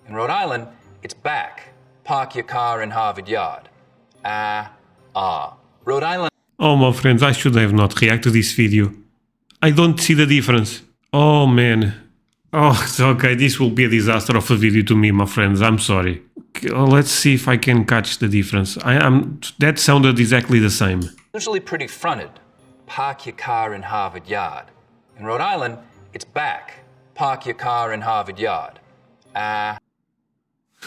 In Rhode Island, it's back. Park your car in Harvard Yard. Rhode Island... Oh, my friends, I should have not reacted to this video. I don't see the difference. Oh, man. Oh, it's okay, this will be a disaster of a video to me, my friends. I'm sorry. Let's see if I can catch the difference. That sounded exactly the same. Usually pretty fronted. Park your car in Harvard Yard. In Rhode Island, it's back. Park your car in Harvard Yard.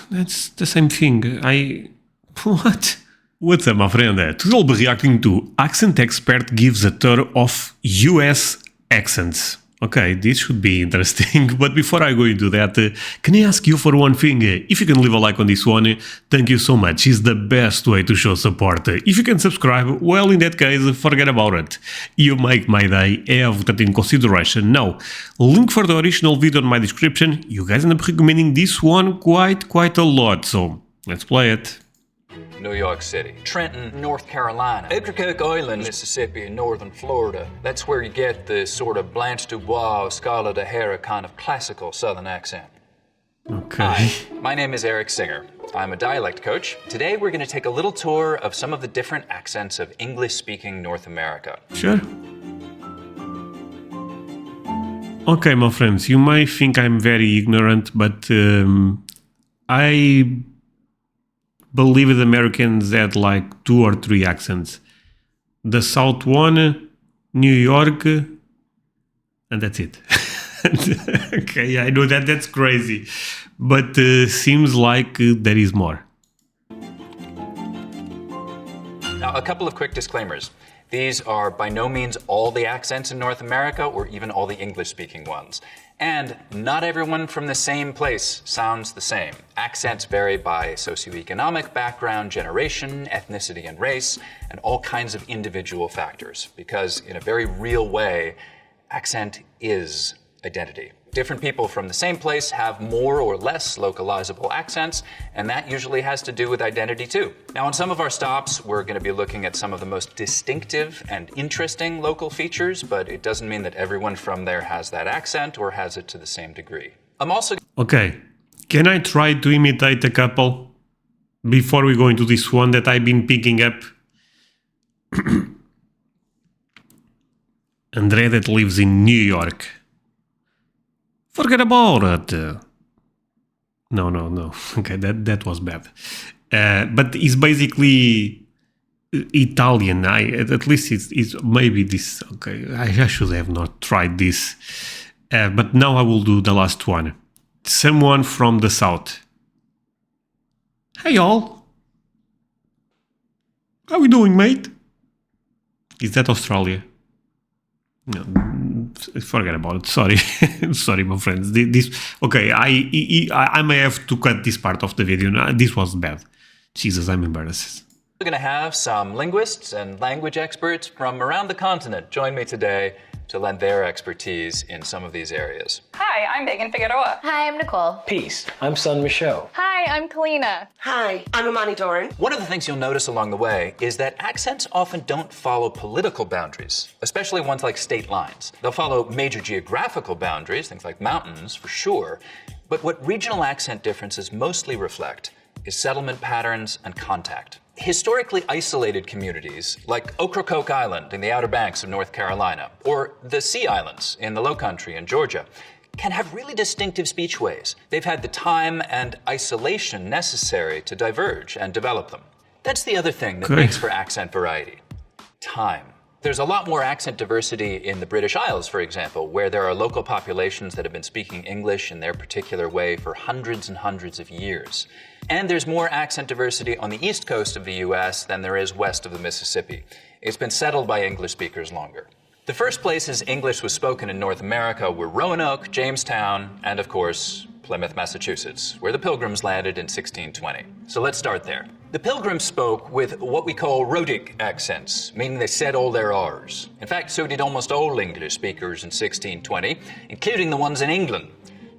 That's the same thing. What? What's up, my friend? Today I'll be reacting to Accent Expert gives a tour of US accents. Okay, this should be interesting, but before I go into that, can I ask you for one thing? If you can leave a like on this one, thank you so much. It's the best way to show support. If you can subscribe, well, in that case, forget about it. You make my day, have that in consideration. Now, link for the original video in my description. You guys end up recommending this one quite a lot, so let's play it. New York City, Trenton, North Carolina, Ocracoke Island, Mississippi, and northern Florida. That's where you get the sort of Blanche Dubois, Scarlett O'Hara kind of classical Southern accent. Okay. Hi, my name is Eric Singer. I'm a dialect coach. Today we're going to take a little tour of some of the different accents of English-speaking North America. Sure. Okay, my friends, you may think I'm very ignorant, but I believe the Americans had like 2 or 3 accents. The South one, New York, and that's it. Okay, I know that's crazy, but seems like there is more. Now, a couple of quick disclaimers. These are by no means all the accents in North America or even all the English-speaking ones. And not everyone from the same place sounds the same. Accents vary by socioeconomic background, generation, ethnicity, and race, and all kinds of individual factors. Because in a very real way, accent is identity. Different people from the same place have more or less localizable accents, and that usually has to do with identity too. Now, on some of our stops, we're going to be looking at some of the most distinctive and interesting local features, but it doesn't mean that everyone from there has that accent or has it to the same degree. I'm also... Okay, can I try to imitate a couple before we go into this one that I've been picking up? André that lives in New York. Forget about it. No. Okay, that was bad. But it's basically Italian. At least it's maybe this. Okay, I should have not tried this. But now I will do the last one. Someone from the south. Hey y'all. How we doing, mate? Is that Australia? No, forget about it. Sorry, sorry, my friends. Okay, I may have to cut this part of the video. No, this was bad. Jesus, I'm embarrassed. We're going to have some linguists and language experts from around the continent join me today to lend their expertise in some of these areas. Hi, I'm Megan Figueroa. Hi, I'm Nicole. Peace. I'm Sun Michaud. Hi, I'm Kalina. Hi, I'm Imani Doran. One of the things you'll notice along the way is that accents often don't follow political boundaries, especially ones like state lines. They'll follow major geographical boundaries, things like mountains for sure, but what regional accent differences mostly reflect is settlement patterns and contact. Historically isolated communities like Ocracoke Island in the Outer Banks of North Carolina or the Sea Islands in the Lowcountry in Georgia can have really distinctive speech ways. They've had the time and isolation necessary to diverge and develop them. That's the other thing that makes for accent variety. Time. There's a lot more accent diversity in the British Isles, for example, where there are local populations that have been speaking English in their particular way for hundreds and hundreds of years. And there's more accent diversity on the east coast of the US than there is west of the Mississippi. It's been settled by English speakers longer. The first places English was spoken in North America were Roanoke, Jamestown, and of course, Plymouth, Massachusetts, where the Pilgrims landed in 1620. So let's start there. The Pilgrims spoke with what we call rhotic accents, meaning they said all their R's. In fact, so did almost all English speakers in 1620, including the ones in England.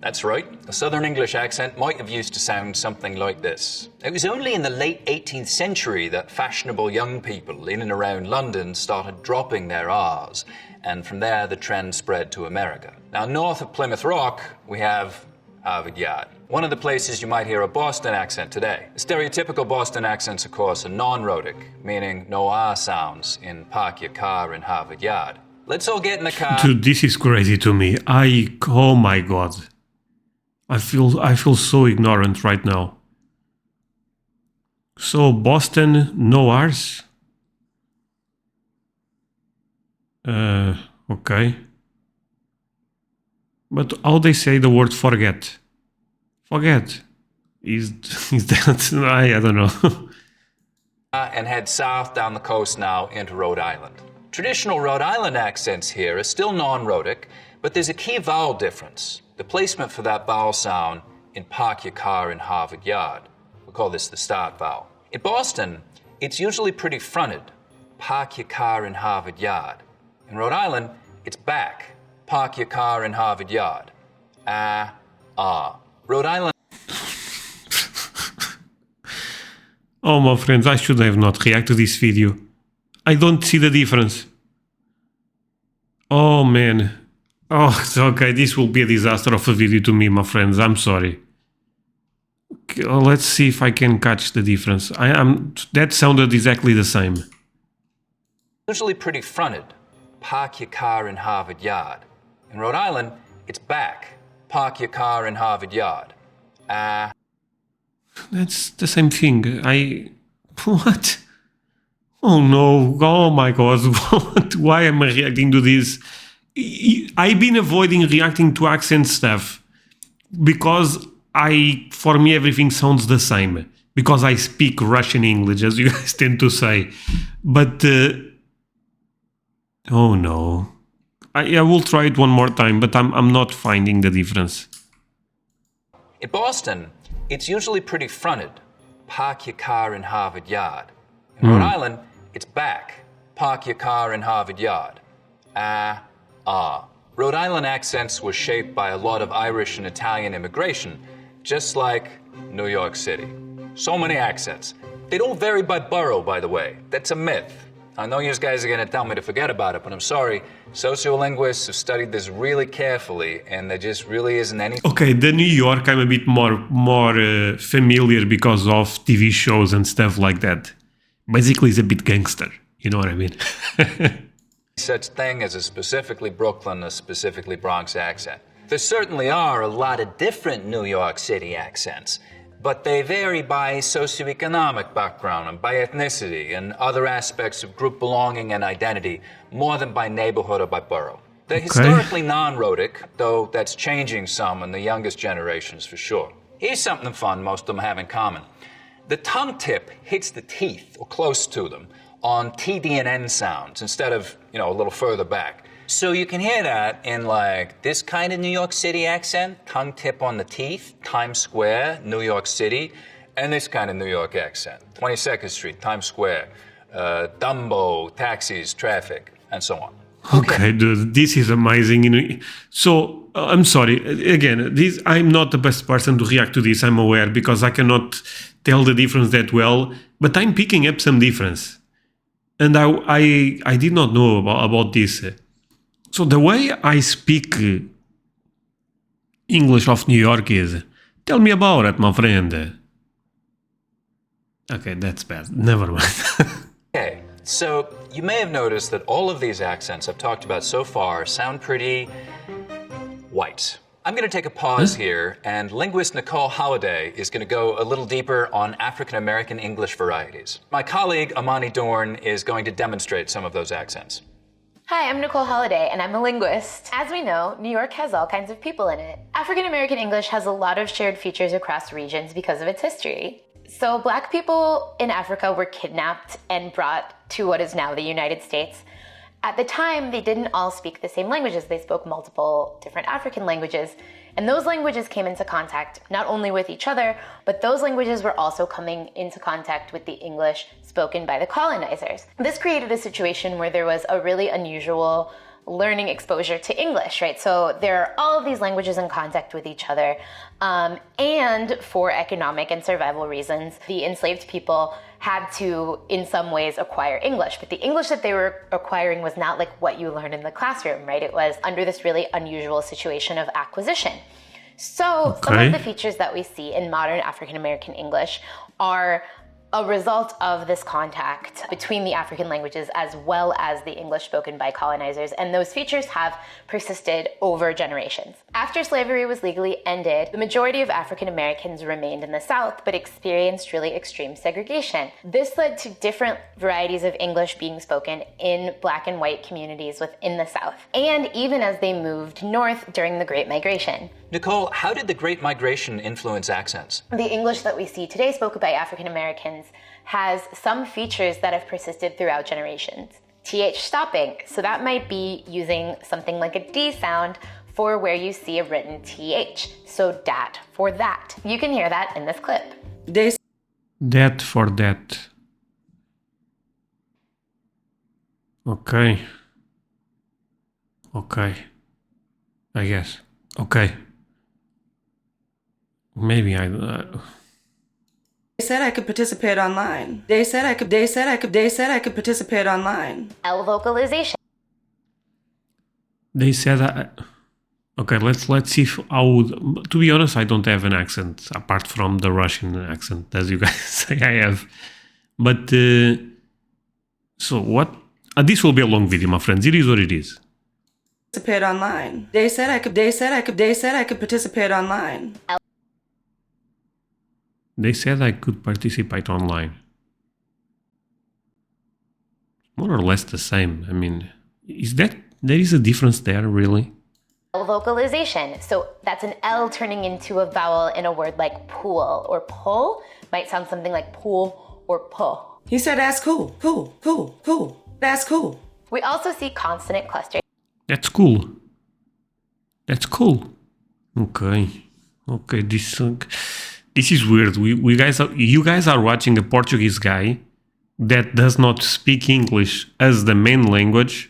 That's right, a Southern English accent might have used to sound something like this. It was only in the late 18th century that fashionable young people in and around London started dropping their R's, and from there the trend spread to America. Now, north of Plymouth Rock, we have Harvard Yard. One of the places you might hear a Boston accent today. Stereotypical Boston accents, of course, are non-rhotic, meaning no R sounds in park your car in Harvard Yard. Let's all get in the car. Dude, this is crazy to me. Oh my god. I feel so ignorant right now. So Boston, no R's? Okay. But how they say the word forget? Forget. Is that... I don't know. And head south down the coast now into Rhode Island. Traditional Rhode Island accents here are still non-rhotic, but there's a key vowel difference. The placement for that vowel sound in park your car in Harvard Yard. We'll call this the start vowel. In Boston, it's usually pretty fronted. Park your car in Harvard Yard. In Rhode Island, it's back. Park your car in Harvard Yard. Rhode Island. Oh, my friends, I should have not reacted to this video. I don't see the difference. Oh, man. Oh, okay, this will be a disaster of a video to me, my friends. I'm sorry. Okay, let's see if I can catch the difference. That sounded exactly the same. Usually pretty fronted. Park your car in Harvard Yard. In Rhode Island, it's back. Park your car in Harvard Yard. That's the same thing. What? Oh no, oh my god, what? Why am I reacting to this? I've been avoiding reacting to accent stuff because for me everything sounds the same. Because I speak Russian English, as you guys tend to say. But, oh no. I will try it one more time, but I'm not finding the difference. In Boston, it's usually pretty fronted. Park your car in Harvard Yard. In Rhode Island, it's back. Park your car in Harvard Yard. Rhode Island accents were shaped by a lot of Irish and Italian immigration, just like New York City. So many accents. They don't vary by borough, by the way. That's a myth. I know you guys are going to tell me to forget about it, but I'm sorry. Sociolinguists have studied this really carefully, and there just really isn't anything. Okay, the New York I'm a bit more familiar because of TV shows and stuff like that. Basically, it's a bit gangster. You know what I mean? Such thing as a specifically Brooklyn, a specifically Bronx accent. There certainly are a lot of different New York City accents, but they vary by socioeconomic background and by ethnicity and other aspects of group belonging and identity more than by neighborhood or by borough. They're historically non-rhotic, though that's changing some in the youngest generations for sure. Here's something fun most of them have in common. The tongue tip hits the teeth, or close to them, on TD and N sounds instead of, a little further back. So you can hear that in like this kind of New York City accent, tongue tip on the teeth, Times Square, New York City, and this kind of New York accent, 22nd Street, Times Square, Dumbo, taxis, traffic, and so on. Okay, dude, this is amazing. So, I'm sorry, again, I'm not the best person to react to this, I'm aware, because I cannot tell the difference that well, but I'm picking up some difference. And I did not know about this. So the way I speak English of New York is, tell me about it, my friend. Okay, that's bad. Never mind. Okay, so you may have noticed that all of these accents I've talked about so far sound pretty white. I'm going to take a pause here, and linguist Nicole Holliday is going to go a little deeper on African-American English varieties. My colleague, Amani Dorn, is going to demonstrate some of those accents. Hi, I'm Nicole Holliday, and I'm a linguist. As we know, New York has all kinds of people in it. African-American English has a lot of shared features across regions because of its history. So Black people in Africa were kidnapped and brought to what is now the United States. At the time, they didn't all speak the same languages. They spoke multiple different African languages. And those languages came into contact not only with each other, but those languages were also coming into contact with the English spoken by the colonizers. This created a situation where there was a really unusual learning exposure to English, right? So there are all of these languages in contact with each other. And for economic and survival reasons, the enslaved people had to, in some ways, acquire English. But the English that they were acquiring was not like what you learn in the classroom, right? It was under this really unusual situation of acquisition. So some Okay. of the features that we see in modern African American English are a result of this contact between the African languages as well as the English spoken by colonizers, and those features have persisted over generations. After slavery was legally ended, the majority of African Americans remained in the South but experienced really extreme segregation. This led to different varieties of English being spoken in Black and white communities within the South, and even as they moved north during the Great Migration. Nicole, how did the Great Migration influence accents? The English that we see today spoken by African Americans has some features that have persisted throughout generations. TH stopping, so that might be using something like a D sound for where you see a written TH. So dat for that. You can hear that in this clip. That for that. Okay. Okay. I guess. Okay. Maybe I... They said I could participate online. They said I could participate online. L vocalization. They said okay, let's see if how... To be honest, I don't have an accent apart from the Russian accent, as you guys say I have. But so what? This will be a long video, my friends. It is what it is. Participate online. They said I could participate online. They said I could participate online. More or less the same. I mean, there is a difference there, really? L vocalization. So that's an L turning into a vowel in a word like pool or pull. Might sound something like pool or pull. He said that's cool. Cool. That's cool. We also see consonant clustering. That's cool. That's cool. Okay. Okay, this is weird. You guys are watching a Portuguese guy that does not speak English as the main language,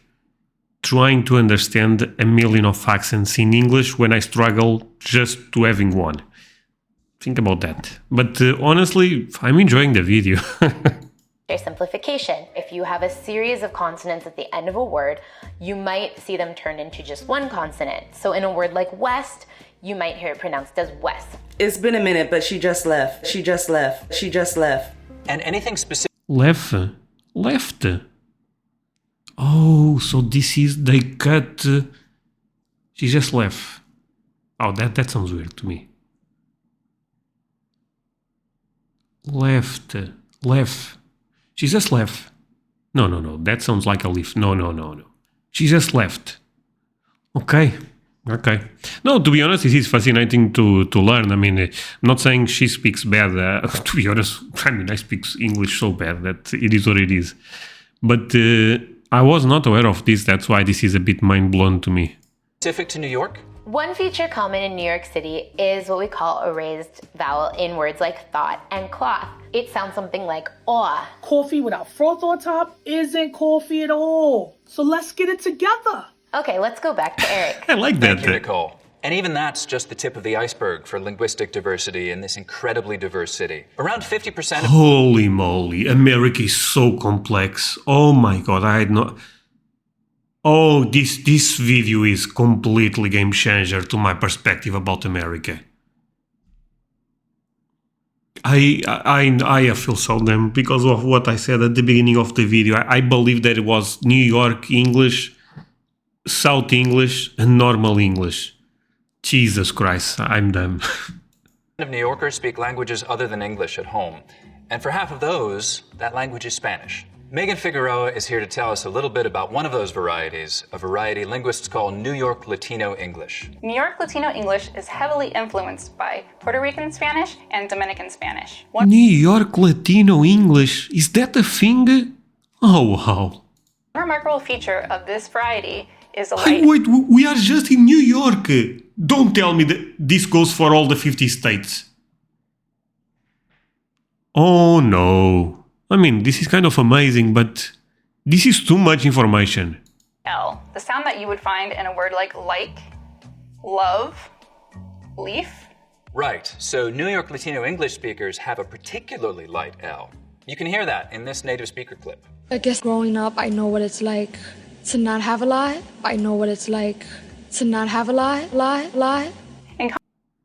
trying to understand a million of accents in English when I struggle just to having one. Think about that. But honestly, I'm enjoying the video. Simplification. If you have a series of consonants at the end of a word, you might see them turned into just one consonant. So in a word like west, you might hear it pronounced as west. It's been a minute, but she just left. And anything specific? Left. Oh, so this is they cut. She just left. Oh, that sounds weird to me. Left. She just left. No. That sounds like a leaf. No. She just left. Okay. No, to be honest, it is fascinating to learn. I mean, I'm not saying she speaks bad. To be honest, I speak English so bad that it is what it is. But I was not aware of this. That's why this is a bit mind-blown to me. Specific to New York? One feature common in New York City is what we call a raised vowel in words like thought and cloth. It sounds something like aw. Coffee without froth on top isn't coffee at all. So let's get it together. Okay, let's go back to Eric. I like that. Thank you, Nicole. And even that's just the tip of the iceberg for linguistic diversity in this incredibly diverse city. Around 50% of... Holy moly, America is so complex. Oh my god, I had no... Oh, this video is completely game changer to my perspective about America. I feel so damn because of what I said at the beginning of the video. I believe that it was New York English, South English, and normal English. Jesus Christ, I'm done. of New Yorkers speak languages other than English at home. And for half of those, that language is Spanish. Megan Figueroa is here to tell us a little bit about one of those varieties, a variety linguists call New York Latino English. New York Latino English is heavily influenced by Puerto Rican Spanish and Dominican Spanish. New York Latino English, is that a thing? Oh wow. One remarkable feature of this variety is a Hey, light... wait, we are just in New York. Don't tell me that this goes for all the 50 states. Oh no. I mean, this is kind of amazing, but this is too much information. L. The sound that you would find in a word like, love, leaf. Right, so New York Latino English speakers have a particularly light L. You can hear that in this native speaker clip. I guess growing up, I know what it's like to not have a lie. I know what it's like to not have a lie.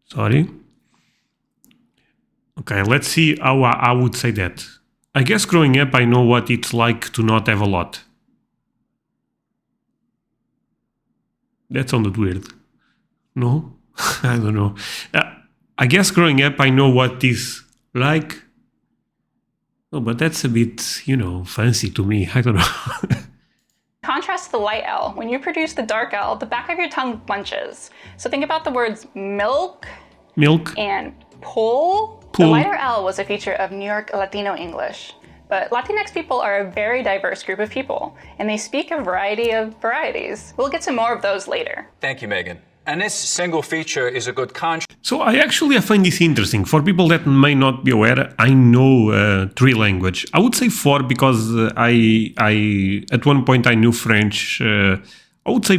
Sorry. Okay, let's see how I would say that. I guess growing up, I know what it's like to not have a lot. That sounded weird. No? I don't know. I guess growing up, I know what is like. Oh, but that's a bit, fancy to me. I don't know. Contrast the light L. When you produce the dark L, the back of your tongue bunches. So think about the words milk and pull. The lighter L was a feature of New York Latino English. But Latinx people are a very diverse group of people, and they speak a variety of varieties. We'll get to more of those later. Thank you, Megan. And this single feature is a good contrast. So I find this interesting. For people that may not be aware, I know 3 languages. I would say 4 because I at one point I knew French. I would say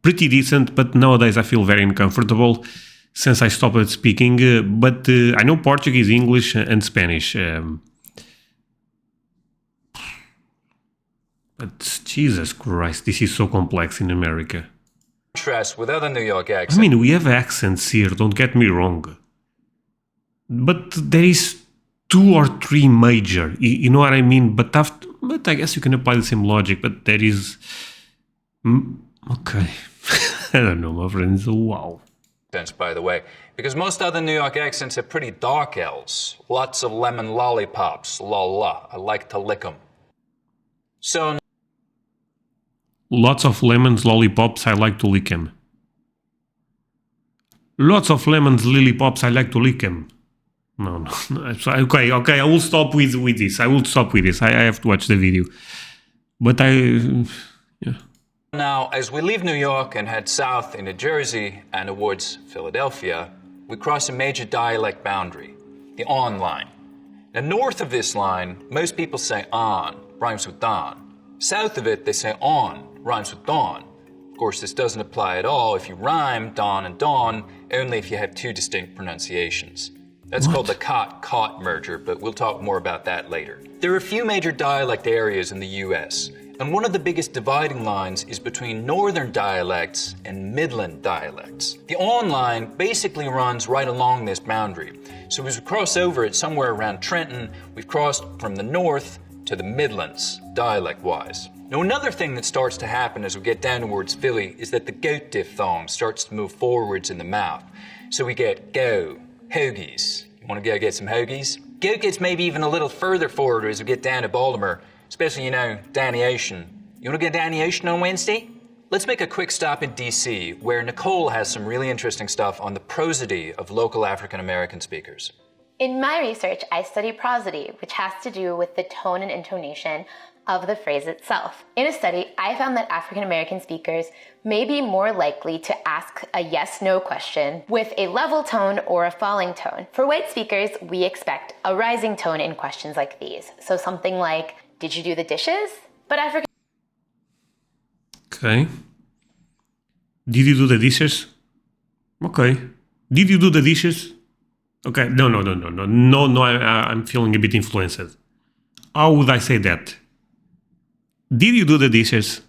pretty decent, but nowadays I feel very uncomfortable since I stopped speaking. But I know Portuguese, English, and Spanish. But Jesus Christ, this is so complex in America. Contrast with other New York accents. I mean, we have accents here, don't get me wrong. But there is 2 or 3 major, you know what I mean? But I guess you can apply the same logic, but there is... Okay. I don't know, my friends. Wow. By the way, because most other New York accents have pretty dark L's. Lots of lemon lollipops, la la. I like to lick them. So... Lots of lemons, lollipops, I like to lick them. Lots of lemons, lollipops, I like to lick them. No. Okay, I will stop with this. I have to watch the video. But yeah. Now, as we leave New York and head south into Jersey and towards Philadelphia, we cross a major dialect boundary, the on line. Now, north of this line, most people say on, rhymes with don. South of it, they say on, rhymes with dawn. Of course, this doesn't apply at all if you rhyme dawn and dawn, only if you have 2 distinct pronunciations. That's called the caught merger, but we'll talk more about that later. There are a few major dialect areas in the US, and one of the biggest dividing lines is between northern dialects and midland dialects. The on line basically runs right along this boundary. So as we cross over it somewhere around Trenton, we've crossed from the north to the Midlands, dialect-wise. Now, another thing that starts to happen as we get down towards Philly is that the goat diphthong starts to move forwards in the mouth. So we get go, hoagies. You want to go get some hoagies? Goat gets maybe even a little further forward as we get down to Baltimore, especially, Danny Ocean. You want to go Danny Ocean on Wednesday? Let's make a quick stop in DC, where Nicole has some really interesting stuff on the prosody of local African-American speakers. In my research, I study prosody, which has to do with the tone and intonation of the phrase itself. In a study, I found that African American speakers may be more likely to ask a yes-no question with a level tone or a falling tone. For white speakers, we expect a rising tone in questions like these. So something like, did you do the dishes? But African... Okay. Did you do the dishes? Okay. Did you do the dishes? Okay, no, I'm feeling a bit influenced. How would I say that? Did you do the dishes?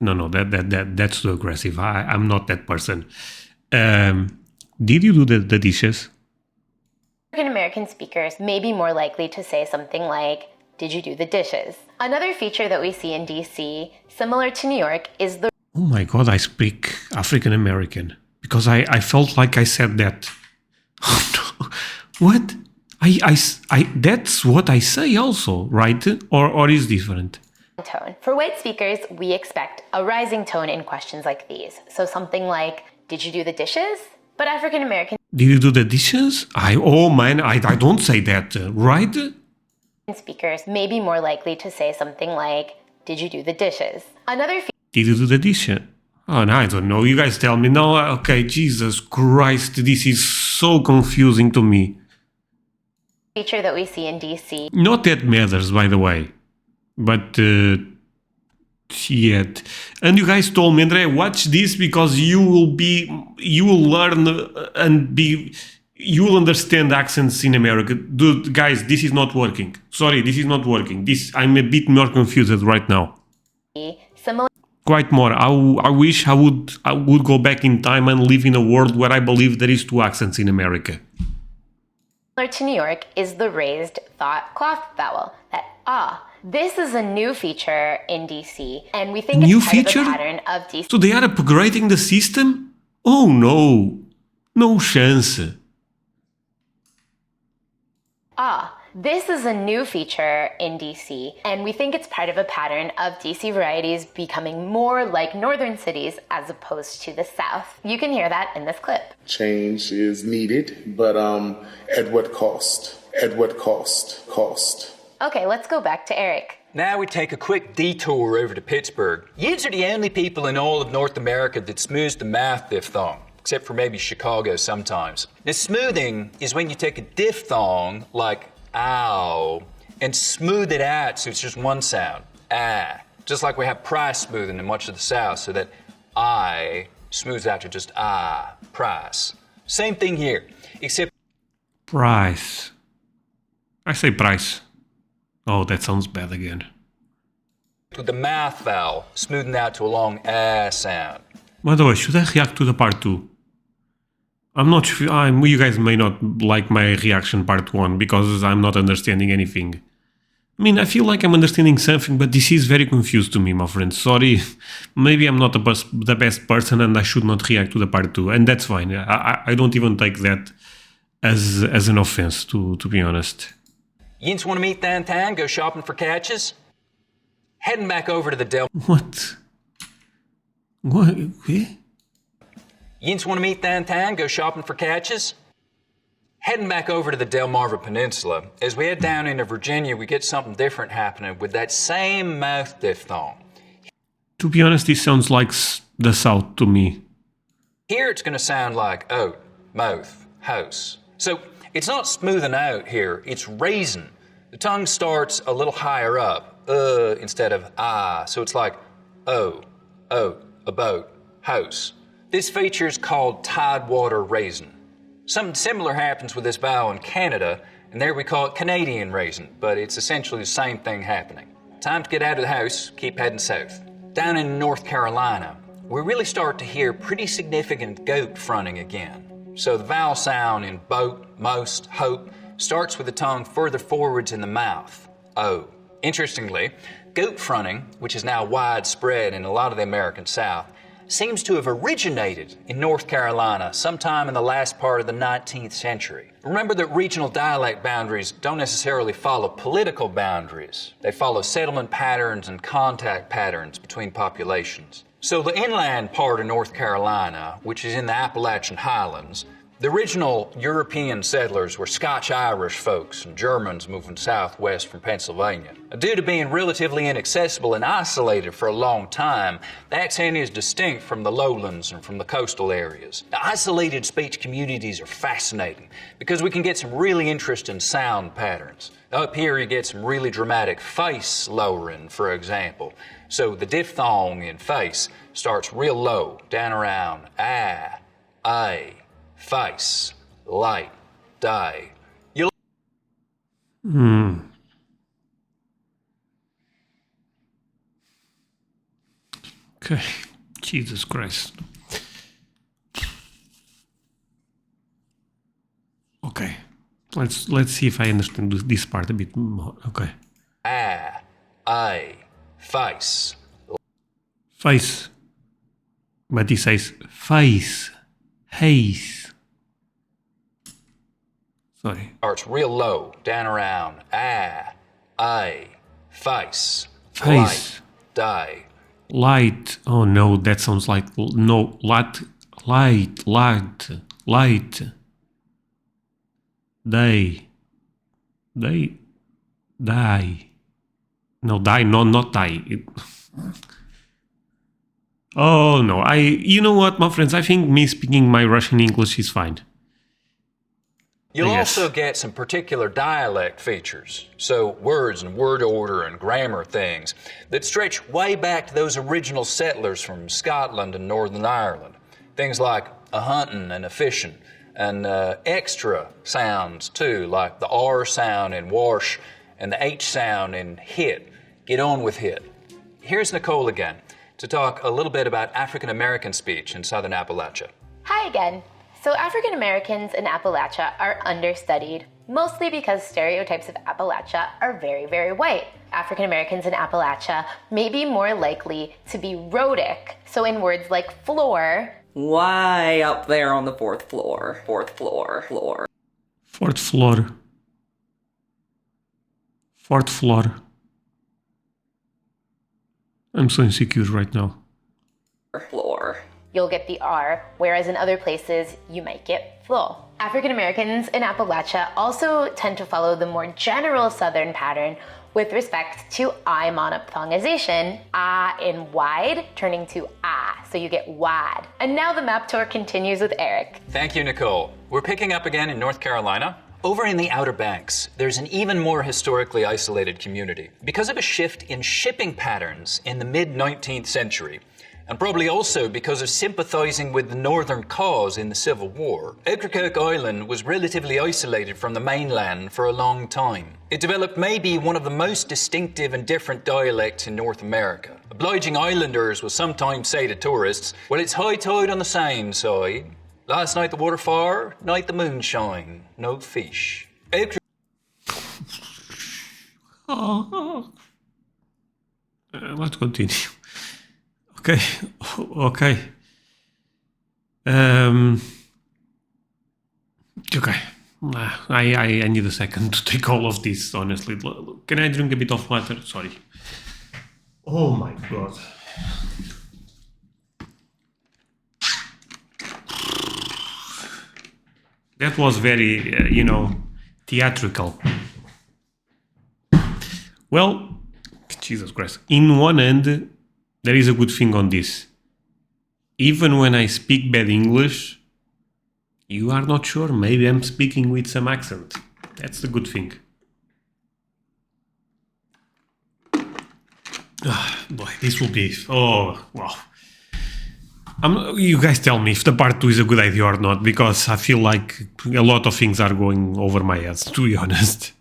No, that's too aggressive. I'm not that person. Did you do the dishes? African American speakers may be more likely to say something like, did you do the dishes? Another feature that we see in DC, similar to New York, is the... Oh my God, I speak African American. Because I felt like I said that. Oh no. What? That's what I say also, right? Or is different? Tone. For white speakers, we expect a rising tone in questions like these. So something like, did you do the dishes? But African American... Did you do the dishes? I don't say that, right? Speakers may be more likely to say something like, did you do the dishes? Another... Did you do the dishes? Oh, no, I don't know. You guys tell me. No, okay, Jesus Christ, this is so confusing to me. Feature that we see in DC. Not that matters, by the way. But, yet. And you guys told me, André, watch this because you will learn and you will understand accents in America. Dude, guys, this is not working. Sorry, this is not working. I'm a bit more confused right now. Similar. Quite more. I wish I would go back in time and live in a world where I believe there is two accents in America. Similar to New York is the raised thought cloth vowel, that ah. This is a new feature in DC, and we think it's part of a pattern of DC. So they are upgrading the system? Oh no, no chance. This is a new feature in DC, and we think it's part of a pattern of DC varieties becoming more like northern cities as opposed to the south. You can hear that in this clip. Change is needed, but at what cost? At what cost? Okay, let's go back to Eric. Now we take a quick detour over to Pittsburgh. Yins are the only people in all of North America that smooths the mouth diphthong, except for maybe Chicago sometimes. Now smoothing is when you take a diphthong, like ow, and smooth it out so it's just one sound, ah. Just like we have price smoothing in much of the South, so that I smooths out to just ah, price. Same thing here, except price. I say price. Oh, that sounds bad again. With the mouth vowel, smoothing out to a long ah sound. By the way, should I react to the part 2? I'm not sure. You guys may not like my reaction part 1 because I'm not understanding anything. I mean, I feel like I'm understanding something, but this is very confused to me, my friend. Sorry, maybe I'm not the best person and I should not react to the part 2, and that's fine. I don't even take that as an offense, to be honest. Yins want to meet downtown, go shopping for catches? Heading back over to the Del... What? What? Yins want to meet downtown, go shopping for catches? Heading back over to the Delmarva Peninsula. As we head down into Virginia, we get something different happening with that same mouth diphthong. To be honest, this sounds like the South to me. Here it's going to sound like oat, mouth, house. So it's not smoothing out here, it's raising. The tongue starts a little higher up, instead of ah, so it's like oat, a boat, house. This feature is called tidewater raising. Something similar happens with this vowel in Canada, and there we call it Canadian raising, but it's essentially the same thing happening. Time to get out of the house, keep heading south. Down in North Carolina, we really start to hear pretty significant goat fronting again. So the vowel sound in boat, most, hope starts with the tongue further forwards in the mouth, O. Interestingly, goat fronting, which is now widespread in a lot of the American South, seems to have originated in North Carolina sometime in the last part of the 19th century. Remember that regional dialect boundaries don't necessarily follow political boundaries. They follow settlement patterns and contact patterns between populations. So the inland part of North Carolina, which is in the Appalachian Highlands, the original European settlers were Scotch-Irish folks and Germans moving southwest from Pennsylvania. Due to being relatively inaccessible and isolated for a long time, the accent is distinct from the lowlands and from the coastal areas. The isolated speech communities are fascinating because we can get some really interesting sound patterns. Up here you get some really dramatic face lowering, for example. So the diphthong in face starts real low, down around ah, I. Face, light, die. Okay, Jesus Christ. Okay, let's see if I understand this part a bit more. Okay. Ah, I, face. Face. But he says face, haze. Sorry. Starts real low, down around ah, I, face, face, light, die. Light. Oh no, that sounds like no light. Day. Die. No, die. No, not die. Oh no, you know what, my friends? I think me speaking my Russian English is fine. You'll also get some particular dialect features, so words and word order and grammar things that stretch way back to those original settlers from Scotland and Northern Ireland. Things like a hunting and a fishing, and extra sounds too, like the R sound in wash and the H sound in hit. Get on with hit. Here's Nicole again. to talk a little bit about African American speech in southern Appalachia. Hi again. So African Americans in Appalachia are understudied, mostly because stereotypes of Appalachia are very, very white. African Americans in Appalachia may be more likely to be rhotic, so in words like floor, Way up there on the fourth floor. Fourth floor. Fourth floor. Fourth floor. I'm so insecure right now. Floor. you'll get the R, whereas in other places you might get flo. African Americans in Appalachia also tend to follow the more general Southern pattern with respect to I monophthongization, ah in wide turning to ah, so you get wad. And now the map tour continues with Eric. Thank you, Nicole. We're picking up again in North Carolina. Over in the Outer Banks, there's an even more historically isolated community. Because of a shift in shipping patterns in the mid-19th century, and probably also because of sympathizing with the Northern cause in the Civil War, Ocracoke Island was relatively isolated from the mainland for a long time. It developed maybe one of the most distinctive and different dialects in North America. Obliging islanders will sometimes say to tourists, well, it's high tide on the same side. Last night the water far, night the moon shine, no fish. Let's continue. Okay. Okay. Okay. I need a second to take all of this, honestly. Can I drink a bit of water? Sorry. Oh my god. That was very, theatrical. Well, Jesus Christ. In one end, there is a good thing on this. Even when I speak bad English, you are not sure. Maybe I'm speaking with some accent. That's the good thing. Boy, this will be... Oh, wow. You guys tell me if the part 2 is a good idea or not, because I feel like a lot of things are going over my head, to be honest.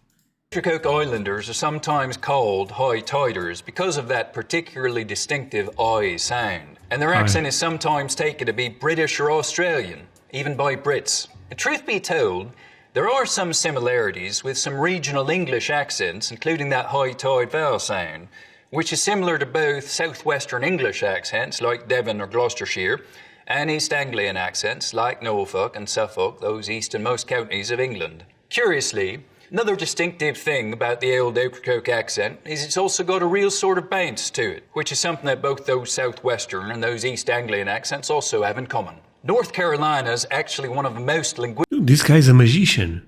Ocracoke Islanders are sometimes called high tiders because of that particularly distinctive I sound. And their accent is sometimes taken to be British or Australian, even by Brits. And truth be told, there are some similarities with some regional English accents, including that high tide vowel sound, which is similar to both southwestern English accents like Devon or Gloucestershire, and East Anglian accents like Norfolk and Suffolk, those easternmost counties of England. Curiously, another distinctive thing about the old Ocracoke accent is it's also got a real sort of bounce to it, which is something that both those southwestern and those East Anglian accents also have in common. North Carolina is actually one of the most This guy's a magician.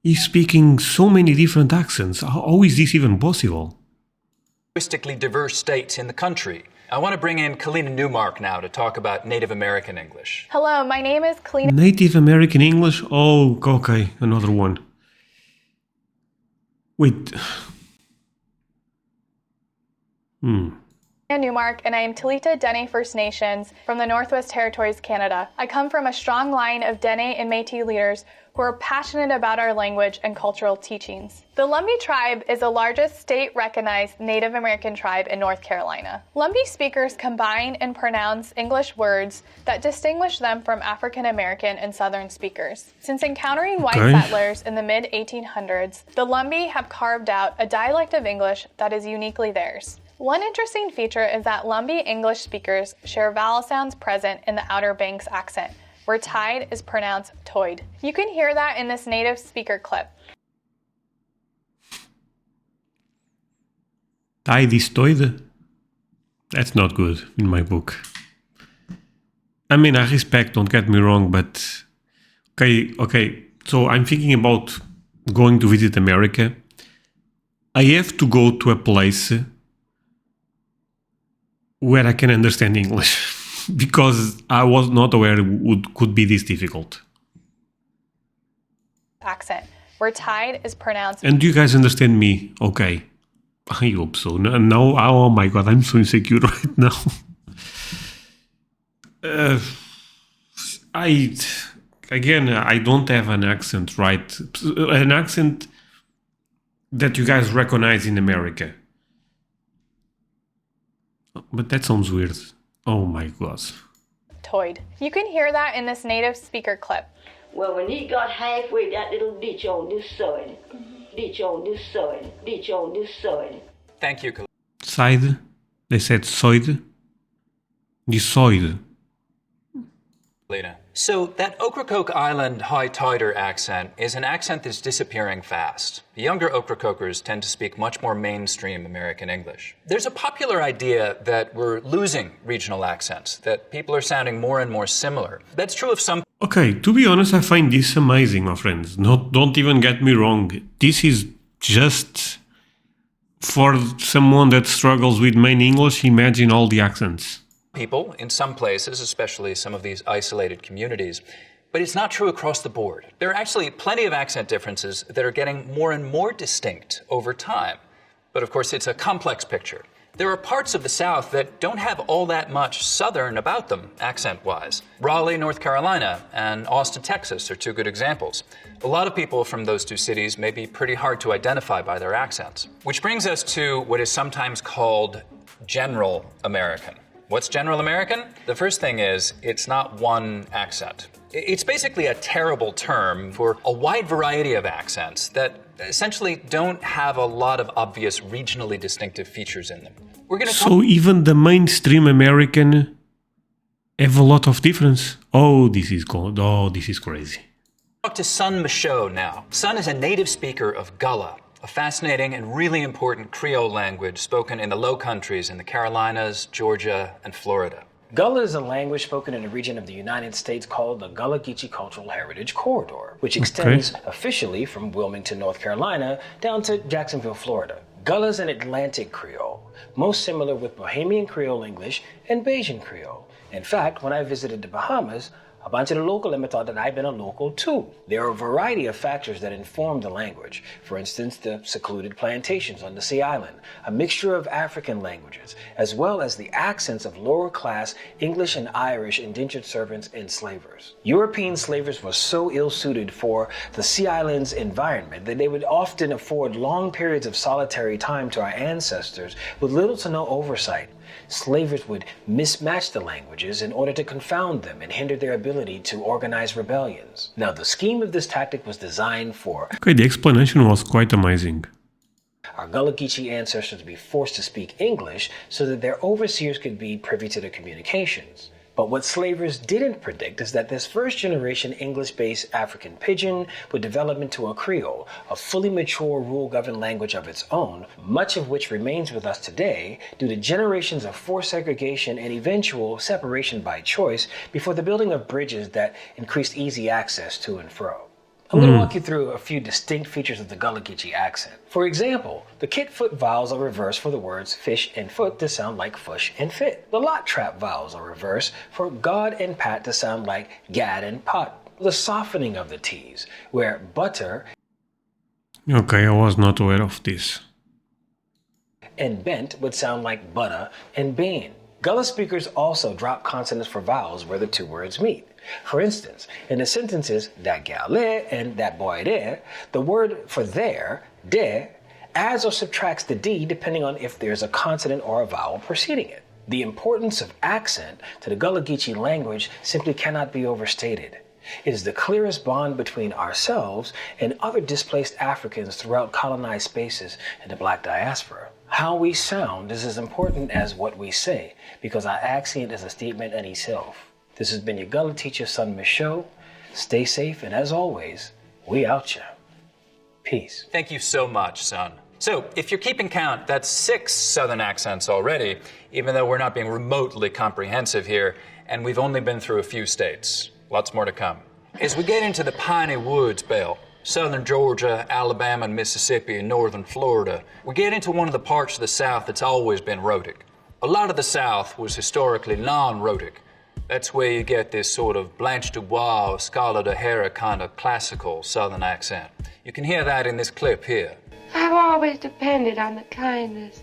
He's speaking so many different accents. How is this even possible? linguistically diverse states in the country. I want to bring in Kalina Newmark now to talk about Native American English. Hello, my name is Kalina. Native American English? Oh, okay, another one. Wait. Newmark, and I am Talita Dene First Nations from the Northwest Territories, Canada. I come from a strong line of Dene and Métis leaders who are passionate about our language and cultural teachings. The Lumbee tribe is the largest state-recognized Native American tribe in North Carolina. Lumbee speakers combine and pronounce English words that distinguish them from African American and Southern speakers. Since encountering white settlers in the mid-1800s, the Lumbee have carved out a dialect of English that is uniquely theirs. One interesting feature is that Lumbee English speakers share vowel sounds present in the Outer Banks accent, where tide is pronounced toid. You can hear that in this native speaker clip. Tide is toid? That's not good in my book. I mean, I respect, don't get me wrong, but... Okay, so I'm thinking about going to visit America. I have to go to a place where I can understand English, because I was not aware it could be this difficult. Accent, where tide is pronounced... And do you guys understand me? Okay. I hope so. No, oh my god, I'm so insecure right now. I don't have an accent, right? An accent that you guys recognize in America. But that sounds weird. Oh my god. Toyed. You can hear that in this native speaker clip. Well, when he got halfway, that little ditch on this side, ditch on this side, ditch on this side. Thank you, Side? They said soid? Desoid. Lena. So that Ocracoke Island high tider accent is an accent that's disappearing fast. The younger Ocracokers tend to speak much more mainstream American English. There's a popular idea that we're losing regional accents, that people are sounding more and more similar. That's true of some. Okay, to be honest, I find this amazing, my friends. Don't even get me wrong. This is just for someone that struggles with main English. Imagine all the accents. People in some places, especially some of these isolated communities, but it's not true across the board. There are actually plenty of accent differences that are getting more and more distinct over time. But of course, it's a complex picture. There are parts of the South that don't have all that much Southern about them, accent-wise. Raleigh, North Carolina, and Austin, Texas are two good examples. A lot of people from those two cities may be pretty hard to identify by their accents. Which brings us to what is sometimes called General American. What's General American? The first thing is, it's not one accent. It's basically a terrible term for a wide variety of accents that essentially don't have a lot of obvious regionally distinctive features in them. So even the mainstream American have a lot of difference? Oh, this is cool. Oh, this is crazy. Talk to Sun Michaud now. Sun is a native speaker of Gullah, a fascinating and really important Creole language spoken in the Low Countries in the Carolinas, Georgia, and Florida. Gullah is a language spoken in a region of the United States called the Gullah-Geechee Cultural Heritage Corridor, which extends officially from Wilmington, North Carolina, down to Jacksonville, Florida. Gullah is an Atlantic Creole, most similar with Bohemian Creole English and Bajan Creole. In fact, when I visited the Bahamas, a bunch of the local them thought that I'd been a local too. There are a variety of factors that inform the language. For instance, the secluded plantations on the Sea Island, a mixture of African languages, as well as the accents of lower class English and Irish indentured servants and slavers. European slavers were so ill-suited for the Sea Island's environment that they would often afford long periods of solitary time to our ancestors with little to no oversight. Slavers would mismatch the languages in order to confound them and hinder their ability to organize rebellions. Now, the scheme of this tactic was designed for Okay, the explanation was quite amazing. our Gullah-Geechee ancestors to be forced to speak English so that their overseers could be privy to their communications. But what slavers didn't predict is that this first-generation English-based African pidgin would develop into a Creole, a fully mature rule-governed language of its own, much of which remains with us today due to generations of forced segregation and eventual separation by choice before the building of bridges that increased easy access to and fro. I'm going to walk you through a few distinct features of the Gullah-Geechee accent. For example, the kit-foot vowels are reversed for the words fish and foot to sound like fush and fit. The lot-trap vowels are reversed for God and pat to sound like gad and pot. The softening of the T's, where butter Okay, I was not aware of this. and bent would sound like butter and bean. Gullah speakers also drop consonants for vowels where the two words meet. For instance, in the sentences that gal there and that boy there, the word for there, de, adds or subtracts the D depending on if there's a consonant or a vowel preceding it. The importance of accent to the Gullah-Geechee language simply cannot be overstated. It is the clearest bond between ourselves and other displaced Africans throughout colonized spaces in the Black diaspora. How we sound is as important as what we say, because our accent is a statement in itself. This has been your Gullah teacher, Sun Michaud. Stay safe, and as always, we out ya. Peace. Thank you so much, Sun. So, if you're keeping count, that's 6 Southern accents already, even though we're not being remotely comprehensive here, and we've only been through a few states. Lots more to come. As we get into the piney woods belt, southern Georgia, Alabama, and Mississippi, and northern Florida, we get into one of the parts of the South that's always been rhotic. A lot of the South was historically non-rhotic. That's where you get this sort of Blanche Dubois, Scarlett O'Hara kind of classical Southern accent. You can hear that in this clip here. I've always depended on the kindness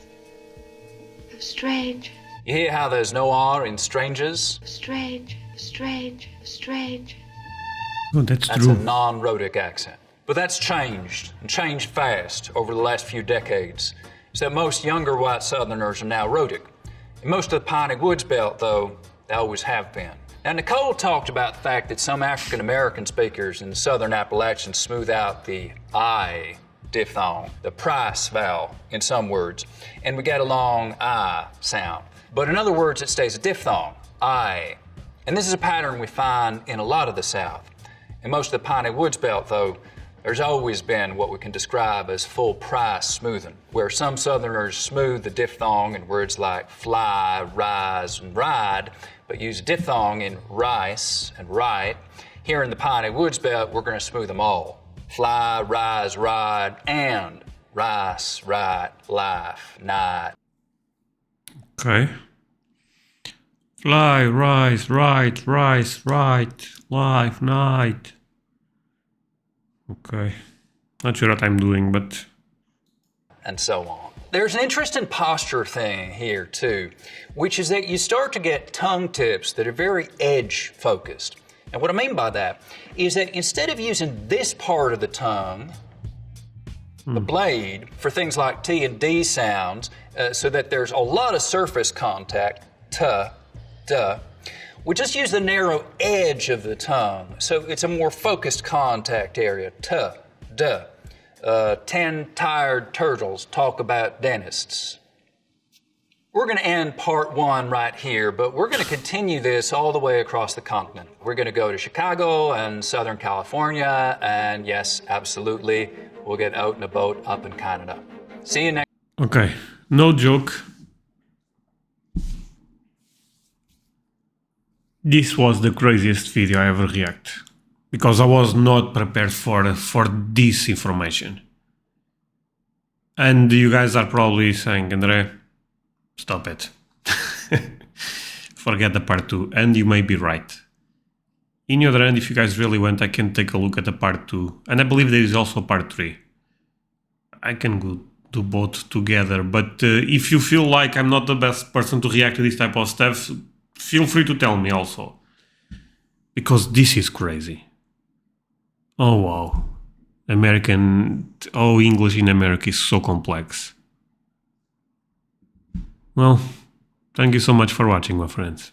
of strangers. You hear how there's no R in strangers? Strange. Oh, that's That's true. a non-rhotic accent. But that's changed, and changed fast over the last few decades, so that most younger white Southerners are now rhotic. In most of the piney woods belt, though, they always have been. Now, Nicole talked about the fact that some African American speakers in the southern Appalachians smooth out the I diphthong, the price vowel in some words, and we get a long I sound. But in other words, it stays a diphthong, I. And this is a pattern we find in a lot of the South. In most of the piney woods belt, though, there's always been what we can describe as full price smoothing, where some Southerners smooth the diphthong in words like fly, rise, and ride, but use diphthong in rice and right. Here in the piney woods belt, we're going to smooth them all. Fly, rise, ride, and rice, right, life, night. Okay. Fly, rise, right, rice, right, life, night. Okay. Not sure what I'm doing, but... And so on. There's an interesting posture thing here, too, which is that you start to get tongue tips that are very edge-focused. And what I mean by that is that instead of using this part of the tongue, the blade, for things like T and D sounds, so that there's a lot of surface contact, t, duh, we just use the narrow edge of the tongue, so it's a more focused contact area, t, duh. 10 tired turtles talk about dentists. We're going to end part 1 right here, but we're going to continue this all the way across the continent. We're going to go to Chicago and Southern California, and yes, absolutely, we'll get out in a boat up in Canada. See you next. Okay, no joke. This was the craziest video I ever reacted, because I was not prepared for this information. And you guys are probably saying, André, stop it. Forget the part 2, and you may be right. In the other hand, if you guys really want, I can take a look at the part 2, and I believe there is also part 3. I can go do both together, but if you feel like I'm not the best person to react to this type of stuff, feel free to tell me also, because this is crazy. Oh wow, English in America is so complex. Well, thank you so much for watching, my friends.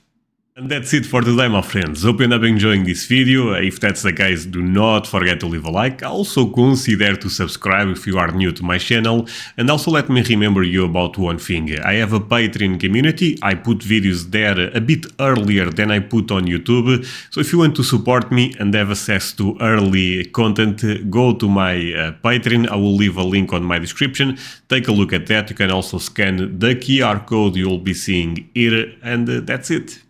And that's it for today, my friends. Hope you end up enjoying this video. If that's the case, do not forget to leave a like. Also consider to subscribe if you are new to my channel. And also let me remember you about one thing. I have a Patreon community. I put videos there a bit earlier than I put on YouTube. So if you want to support me and have access to early content, go to my Patreon. I will leave a link on my description. Take a look at that. You can also scan the QR code you'll be seeing here. And that's it.